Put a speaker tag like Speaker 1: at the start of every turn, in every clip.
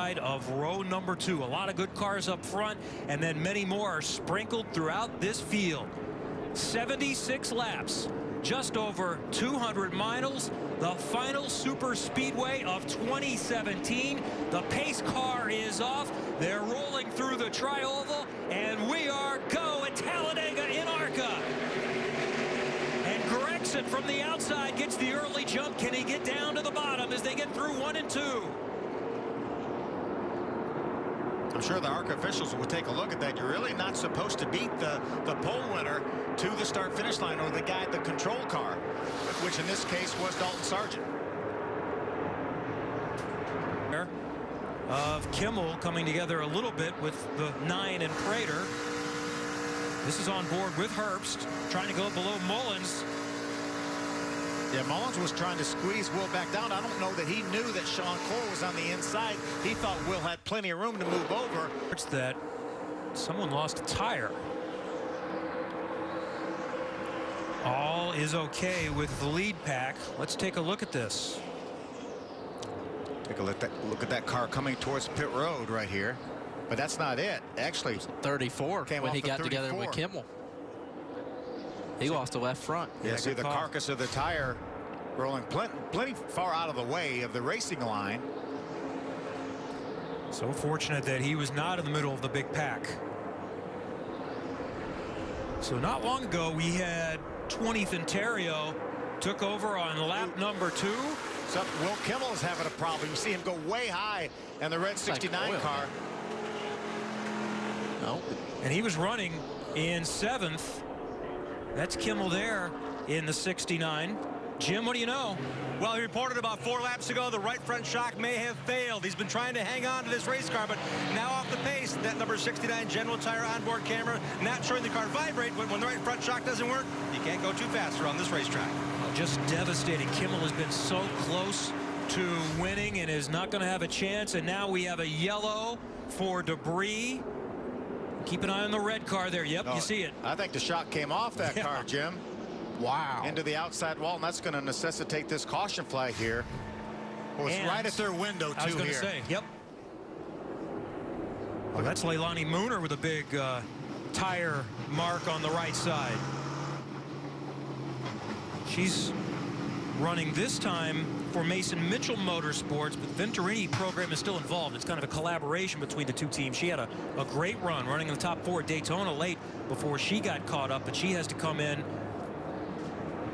Speaker 1: of row number 2. A lot of good cars up front, and then many more are sprinkled throughout this field. 76 laps, just over 200 miles, the final super speedway of 2017. The pace car is off. They're rolling through the tri-oval, and we are go at Talladega in ARCA. And Gregson from the outside gets the early jump. Can he get down to the bottom as they get through 1 and 2?
Speaker 2: I'm sure the ARCA officials will take a look at that. You're really not supposed to beat the pole winner to the start-finish line, or the guy at the control car, which in this case was Dalton Sargent.
Speaker 1: Of Kimmel coming together a little bit with the 9 and Prater. This is on board with Herbst, trying to go below Mullins.
Speaker 2: Yeah, Mullins was trying to squeeze Will back down. I don't know that he knew that Sean Cole was on the inside. He thought Will had plenty of room to move over.
Speaker 1: It's that someone lost a tire. All is okay with the lead pack. Let's take a look at this.
Speaker 2: Take a look at that car coming towards pit road right here. But that's not it. Actually,
Speaker 3: 34 when he got together with Kimmel. He lost the left front.
Speaker 2: Yeah, see the carcass of the tire rolling plenty far out of the way of the racing line.
Speaker 1: So fortunate that he was not in the middle of the big pack. So not long ago we had 20th Ontario took over on lap number 2.
Speaker 2: So Will Kimmel is having a problem. You see him go way high in the red 69
Speaker 3: like
Speaker 2: car.
Speaker 3: No.
Speaker 1: And he was running in 7th. That's Kimmel there in the 69. Jim, what do you know?
Speaker 4: Well, he reported about 4 laps ago the right front shock may have failed. He's been trying to hang on to this race car, but now off the pace. That number 69 General Tire onboard camera not showing the car vibrate. When the right front shock doesn't work, you can't go too fast around this racetrack.
Speaker 1: Just devastating. Kimmel has been so close to winning and is not going to have a chance. And now we have a yellow for debris. Keep an eye on the red car there. Yep, you see it.
Speaker 2: I think the shock came off that car, Jim.
Speaker 3: Wow.
Speaker 2: Into the outside wall, and that's going to necessitate this caution flag here. Well, it's right at their window, too,
Speaker 1: I was going to say, yep. Well, that's Leilani Mooner with a big tire mark on the right side. She's running this time for Mason Mitchell Motorsports, but Venturini program is still involved. It's kind of a collaboration between the two teams. She had a great run running in the top 4 at Daytona late before she got caught up, but she has to come in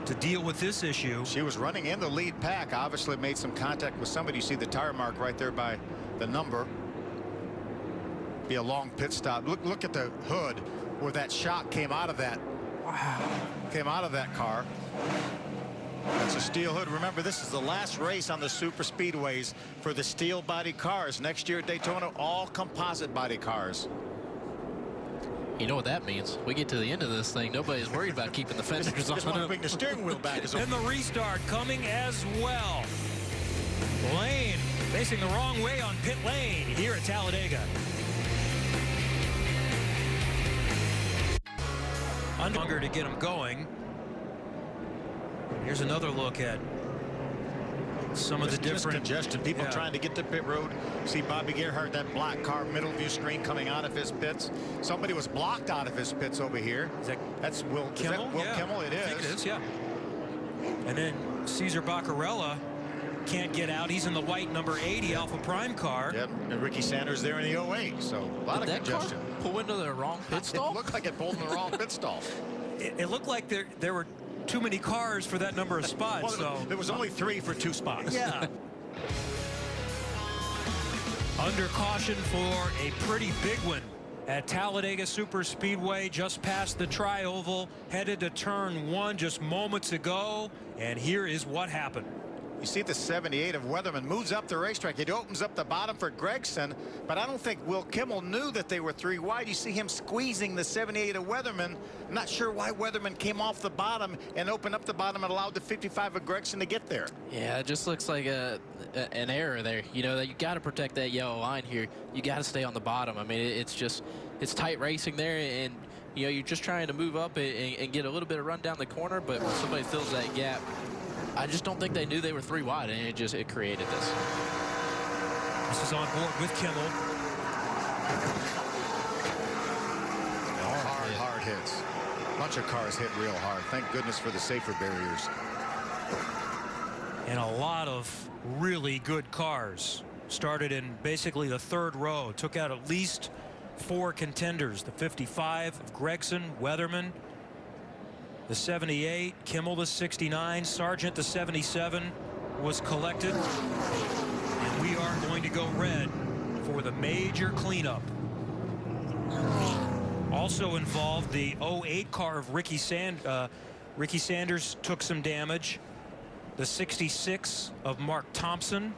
Speaker 1: to deal with this issue.
Speaker 2: She was running in the lead pack, obviously made some contact with somebody. You see the tire mark right there by the number. Be a long pit stop. Look at the hood where that shock came out of that. Wow. Came out of that car. That's a steel hood. Remember, this is the last race on the super speedways for the steel body cars. Next year at Daytona, all composite body cars.
Speaker 3: You know what that means? We get to the end of this thing, nobody's worried about keeping the fenders on.
Speaker 2: Just want to bring the steering wheel back.
Speaker 1: And the restart coming as well. Lane facing the wrong way on pit lane here at Talladega. Longer to get him going. Here's another look at some of the different
Speaker 2: congestion. People trying to get to pit road. See Bobby Gerhart, that black car, middle view screen coming out of his pits. Somebody was blocked out of his pits over here. That's Will Kimmel. Will Kimmel, it is.
Speaker 1: I think it is, yeah. And then Cesar Baccarella can't get out. He's in the white number 80 Alpha Prime car.
Speaker 2: Yep, and Ricky Sanders there in the 08. So a lot of congestion.
Speaker 3: Car pull into the wrong pit stall?
Speaker 2: It looked like it pulled in the wrong pit stall.
Speaker 1: It looked like there were too many cars for that number of spots.
Speaker 2: Well,
Speaker 1: so
Speaker 2: there was only 3 for 2 spots.
Speaker 1: Yeah. Under caution for a pretty big one at Talladega Super Speedway, just past the tri-oval, headed to turn 1 just moments ago, and here is what happened.
Speaker 2: You see the 78 of Weatherman moves up the racetrack. It opens up the bottom for Gregson, but I don't think Will Kimmel knew that they were 3 wide. You see him squeezing the 78 of Weatherman. I'm not sure why Weatherman came off the bottom and opened up the bottom and allowed the 55 of Gregson to get there.
Speaker 3: Yeah, it just looks like an error there. You know, that you got to protect that yellow line here. You got to stay on the bottom. I mean, it's tight racing there, and you know, you're just trying to move up and get a little bit of run down the corner, but when somebody fills that gap, I just don't think they knew they were 3 wide, and it created this.
Speaker 1: This is on board with Kimmel.
Speaker 2: Hard hits. A bunch of cars hit real hard. Thank goodness for the safer barriers.
Speaker 1: And a lot of really good cars. Started in basically the third row. Took out at least 4 contenders. The 55 of Gregson, Weatherman, the 78, Kimmel the 69, Sargent the 77 was collected. And we are going to go red for the major cleanup. Also involved the 08 car of Ricky Sanders took some damage. The 66 of Mark Thompson.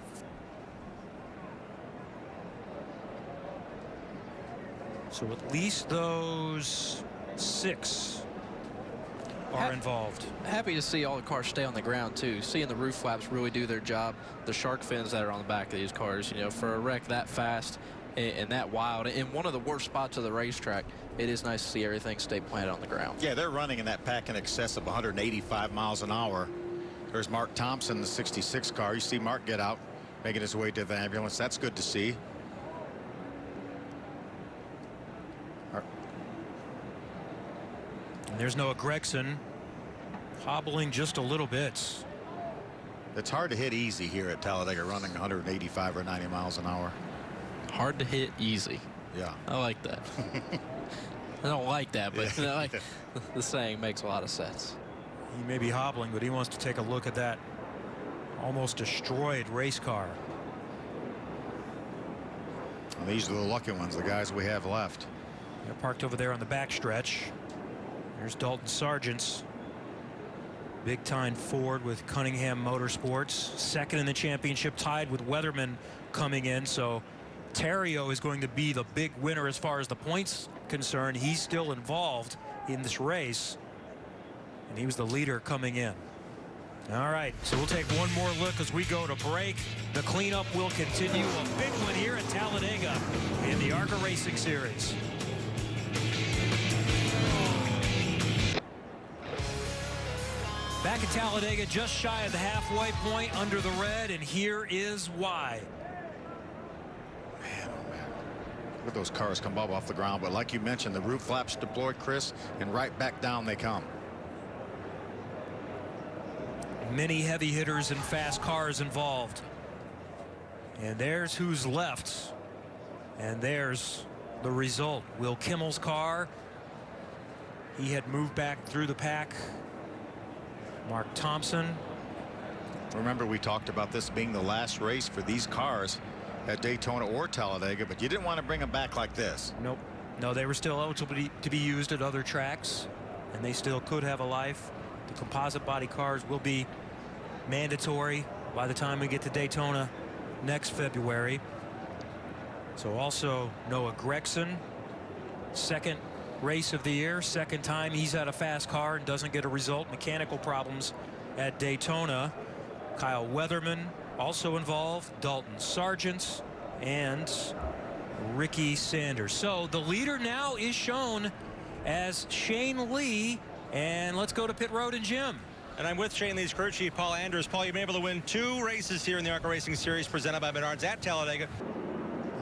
Speaker 1: So at least those 6 are involved.
Speaker 3: Happy to see all the cars stay on the ground too. Seeing the roof flaps really do their job. The shark fins that are on the back of these cars, you know, for a wreck that fast and that wild in one of the worst spots of the racetrack, it is nice to see everything stay planted on the ground.
Speaker 2: Yeah, they're running in that pack in excess of 185 miles an hour. There's Mark Thompson, the 66 car. You see Mark get out, making his way to the ambulance. That's good to see.
Speaker 1: And there's Noah Gregson hobbling just a little bit.
Speaker 2: It's hard to hit easy here at Talladega, running 185 or 90 miles an hour.
Speaker 3: Hard to hit easy.
Speaker 2: Yeah.
Speaker 3: I like that. I don't like that, but you know, like, the saying makes a lot of sense.
Speaker 1: He may be hobbling, but he wants to take a look at that almost destroyed race car.
Speaker 2: And these are the lucky ones, the guys we have left.
Speaker 1: They're parked over there on the back stretch. There's Dalton Sargent's big time Ford with Cunningham Motorsports, second in the championship, tied with Weatherman coming in. So Terrio is going to be the big winner as far as the points concerned. He's still involved in this race, and he was the leader coming in. All right, so we'll take one more look as we go to break. The cleanup will continue. A big one here at Talladega in the ARCA Racing Series. Back at Talladega, just shy of the halfway point under the red, and here is why.
Speaker 2: Man, oh man. Look at those cars come up off the ground, but like you mentioned, the roof flaps deployed, Chris, and right back down they come.
Speaker 1: Many heavy hitters and fast cars involved. And there's who's left. And there's the result. Will Kimmel's car. He had moved back through the pack. Mark Thompson.
Speaker 2: Remember, we talked about this being the last race for these cars at Daytona or Talladega, but you didn't want to bring them back like this.
Speaker 1: Nope. No, they were still eligible to be used at other tracks, and they still could have a life. The composite body cars will be mandatory by the time we get to Daytona next February. So also Noah Gregson, second race of the year, second time he's had a fast car and doesn't get a result. Mechanical problems at Daytona. Kyle Weatherman also involved, Dalton Sargent, and Ricky Sanders. So the leader now is shown as Shane Lee, and let's go to pit road and Jim.
Speaker 4: And I'm with Shane Lee's crew chief, Paul Andrews. Paul, you've been able to win 2 races here in the ARCA Racing Series presented by Menards at Talladega.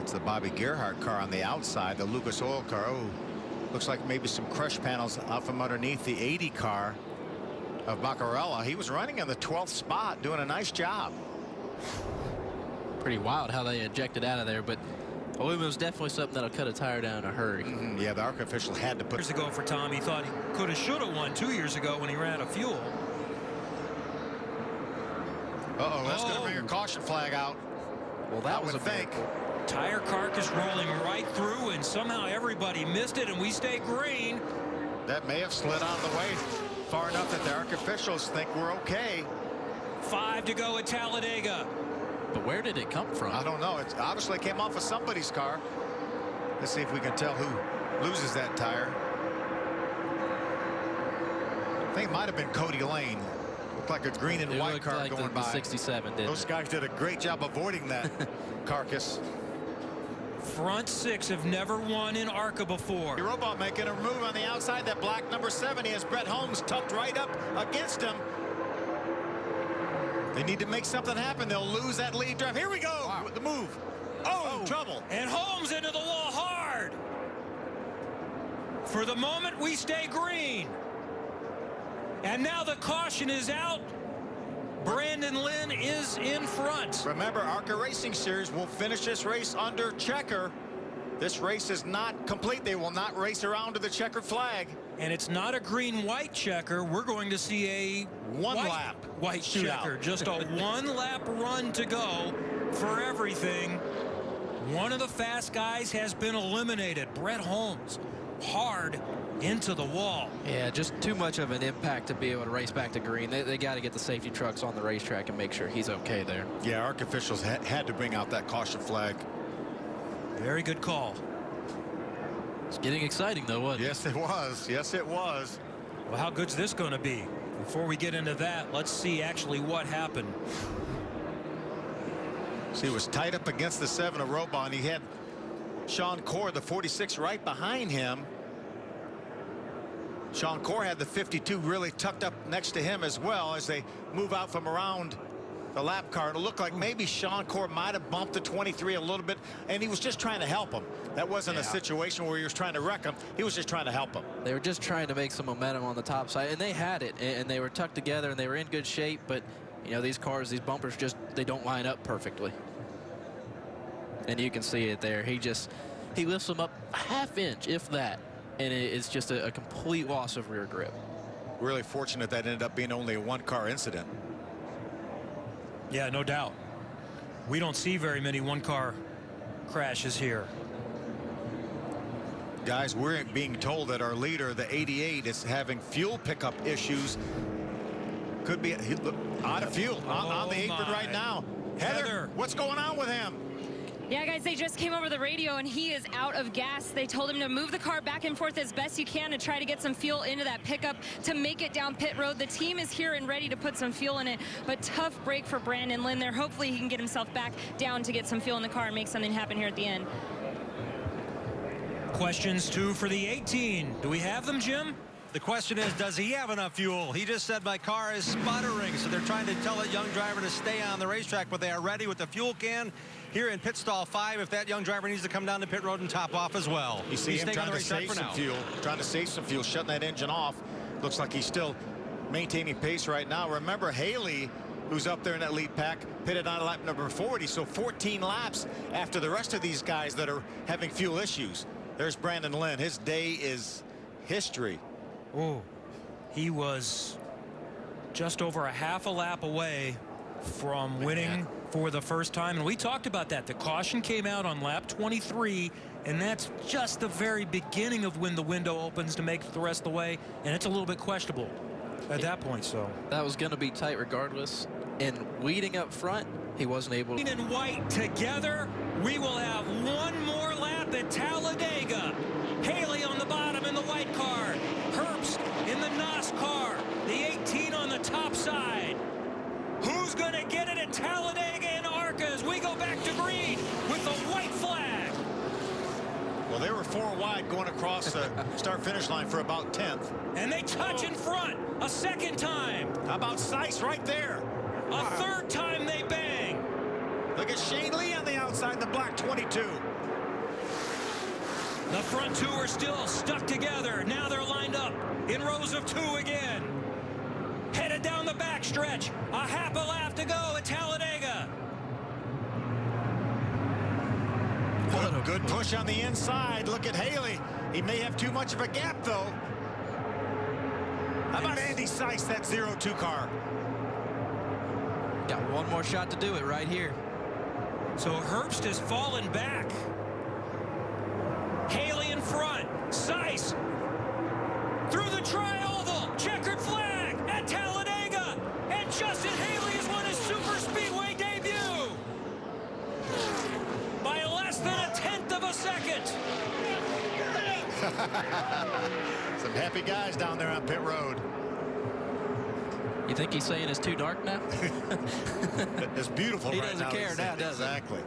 Speaker 2: It's the Bobby Gerhart car on the outside, the Lucas Oil car. Oh, looks like maybe some crush panels out from underneath the 80 car of Baccarella. He was running in the 12th spot, doing a nice job.
Speaker 3: Pretty wild how they ejected out of there, but aluminum is definitely something that'll cut a tire down in a hurry.
Speaker 2: Yeah, the ARCA official had to put.
Speaker 1: Years ago for Tom, he thought he could have, should have won 2 years ago when he ran out of fuel.
Speaker 2: Uh-oh, that's going to bring a caution flag out.
Speaker 3: Well, that was a
Speaker 2: fake.
Speaker 1: Tire carcass rolling right through, and somehow everybody missed it, and we stay green.
Speaker 2: That may have slid out of the way far enough that the ARCA officials think we're okay.
Speaker 1: 5 to go at Talladega.
Speaker 3: But where did it come from?
Speaker 2: I don't know. It obviously came off of somebody's car. Let's see if we can tell who loses that tire. I think it might have been Cody Lane. Looked like a green and white car
Speaker 3: like
Speaker 2: going
Speaker 3: the
Speaker 2: by.
Speaker 3: 67 did.
Speaker 2: Those guys did a great job avoiding that carcass.
Speaker 1: Front 6 have never won in ARCA before.
Speaker 2: Robot making a move on the outside. That black number 70 has Brett Holmes tucked right up against him. They need to make something happen. They'll lose that lead drive. Here we go with the move. Oh, trouble.
Speaker 1: And Holmes into the wall hard. For the moment, we stay green. And now the caution is out. Brandon Lynn is in front.
Speaker 2: Remember, ARCA Racing Series will finish this race under checker. This race is not complete. They will not race around to the checkered flag.
Speaker 1: And it's not a green-white checker. We're going to see a
Speaker 2: One-lap
Speaker 1: white
Speaker 2: shootout.
Speaker 1: checker. Just a one-lap run to go for everything. One of the fast guys has been eliminated. Brett Holmes, hard into the wall.
Speaker 3: Yeah, just too much of an impact to be able to race back to green. They got to get the safety trucks on the racetrack and make sure he's okay there.
Speaker 2: Yeah, ARC officials had to bring out that caution flag.
Speaker 1: Very good call.
Speaker 3: It's getting exciting, though, wasn't it?
Speaker 2: Yes, it was. Yes, it was.
Speaker 1: Well, how good's this going to be? Before we get into that, let's see actually what happened.
Speaker 2: See, he was tied up against the 7 of Robon. He had Sean Corr, the 46, right behind him. Sean Corr had the 52 really tucked up next to him as well as they move out from around the lap car. It looked like maybe Sean Corr might have bumped the 23 a little bit, and he was just trying to help him. That wasn't a situation where he was trying to wreck him. He was just trying to help him.
Speaker 3: They were just trying to make some momentum on the top side, and they had it, and they were tucked together, and they were in good shape, but, you know, these cars, these bumpers, just, they don't line up perfectly. And you can see it there. He lifts them up a half inch, if that, and it's just a complete loss of rear grip.
Speaker 2: Really fortunate that ended up being only a one-car incident.
Speaker 1: Yeah, no doubt. We don't see very many one-car crashes here.
Speaker 2: Guys, we're being told that our leader, the 88, is having fuel pickup issues. Could be out of fuel on the apron right now. Heather, what's going on with him?
Speaker 5: Yeah, guys, they just came over the radio, and he is out of gas. They told him to move the car back and forth as best you can to try to get some fuel into that pickup to make it down pit road. The team is here and ready to put some fuel in it, but tough break for Brandon Lynn there. Hopefully he can get himself back down to get some fuel in the car and make something happen here at the end.
Speaker 1: Questions, 2 for the 18. Do we have them, Jim?
Speaker 4: The question is, does he have enough fuel? He just said my car is sputtering, so they're trying to tell that young driver to stay on the racetrack, but they are ready with the fuel can here in pit stall 5 if that young driver needs to come down to pit road and top off as well.
Speaker 2: You see him trying to save some fuel, shutting that engine off. Looks like he's still maintaining pace right now. Remember, Haley, who's up there in that lead pack, pitted on lap number 40, so 14 laps after the rest of these guys that are having fuel issues. There's Brandon Lynn. His day is history.
Speaker 1: Oh, he was just over a half a lap away from winning for the first time. And we talked about that. The caution came out on lap 23, and that's just the very beginning of when the window opens to make it the rest of the way. And it's a little bit questionable at that point. So
Speaker 3: that was going to be tight regardless. And leading up front, he wasn't able to.
Speaker 1: Green and white together. We will have one more lap at Talladega. Haley on the bottom in the white car. Herbst in the NOS car. The 18 on the top side. Who's going to get it at Talladega and ARCA as we go back to green with the white flag?
Speaker 2: Well, they were 4 wide going across the start-finish line for about 10th.
Speaker 1: And they touch in front a second time.
Speaker 2: How about Seiss right there?
Speaker 1: A third time they bang.
Speaker 2: Look at Shane Lee on the outside, the black 22.
Speaker 1: The front 2 are still stuck together. Now they're lined up in rows of 2 again. Headed down the backstretch. A half a lap to go at Talladega.
Speaker 2: Good push on the inside. Look at Haley. He may have too much of a gap, though. How about Andy Seiss, that 02 car?
Speaker 3: Got one more shot to do it right here.
Speaker 1: So Herbst has fallen back. Haley in front. Seiss through the tri-oval. Checkered flag at Talladega. And Justin Haley has won his super speedway debut by less than a 1/10 of a second.
Speaker 2: Some happy guys down there on pit road.
Speaker 3: You think he's saying it's too dark now?
Speaker 2: It's beautiful
Speaker 3: He
Speaker 2: right now.
Speaker 3: doesn't care now, does he?
Speaker 2: Exactly.